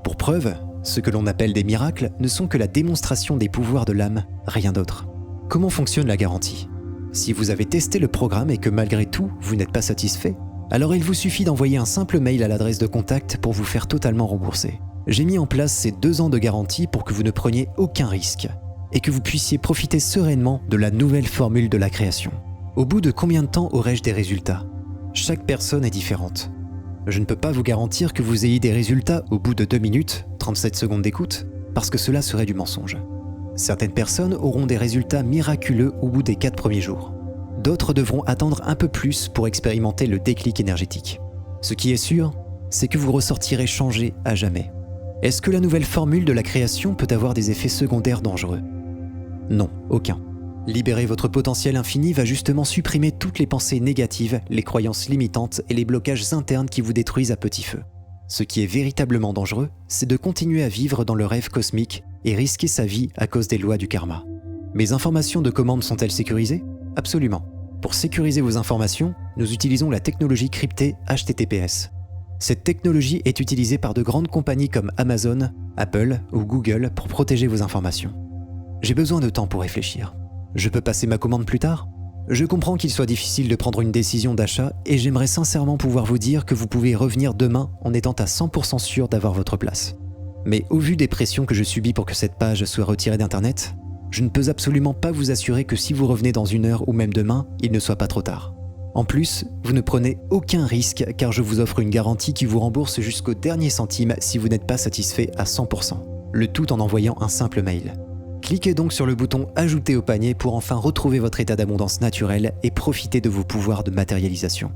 Pour preuve, ce que l'on appelle des miracles ne sont que la démonstration des pouvoirs de l'âme, rien d'autre. Comment fonctionne la garantie ? Si vous avez testé le programme et que malgré tout, vous n'êtes pas satisfait, alors il vous suffit d'envoyer un simple mail à l'adresse de contact pour vous faire totalement rembourser. J'ai mis en place ces 2 ans de garantie pour que vous ne preniez aucun risque et que vous puissiez profiter sereinement de la nouvelle formule de la création. Au bout de combien de temps aurai-je des résultats ? Chaque personne est différente. Je ne peux pas vous garantir que vous ayez des résultats au bout de 2 minutes, 37 secondes d'écoute, parce que cela serait du mensonge. Certaines personnes auront des résultats miraculeux au bout des 4 premiers jours. D'autres devront attendre un peu plus pour expérimenter le déclic énergétique. Ce qui est sûr, c'est que vous ressortirez changé à jamais. Est-ce que la nouvelle formule de la création peut avoir des effets secondaires dangereux ? Non, aucun. Libérer votre potentiel infini va justement supprimer toutes les pensées négatives, les croyances limitantes et les blocages internes qui vous détruisent à petit feu. Ce qui est véritablement dangereux, c'est de continuer à vivre dans le rêve cosmique et risquer sa vie à cause des lois du karma. Mes informations de commande sont-elles sécurisées ? Absolument. Pour sécuriser vos informations, nous utilisons la technologie cryptée HTTPS. Cette technologie est utilisée par de grandes compagnies comme Amazon, Apple ou Google pour protéger vos informations. J'ai besoin de temps pour réfléchir. Je peux passer ma commande plus tard ? Je comprends qu'il soit difficile de prendre une décision d'achat et j'aimerais sincèrement pouvoir vous dire que vous pouvez revenir demain en étant à 100% sûr d'avoir votre place. Mais au vu des pressions que je subis pour que cette page soit retirée d'Internet, je ne peux absolument pas vous assurer que si vous revenez dans 1 heure ou même demain, il ne soit pas trop tard. En plus, vous ne prenez aucun risque car je vous offre une garantie qui vous rembourse jusqu'au dernier centime si vous n'êtes pas satisfait à 100%, le tout en envoyant un simple mail. Cliquez donc sur le bouton « Ajouter au panier » pour enfin retrouver votre état d'abondance naturel et profiter de vos pouvoirs de matérialisation.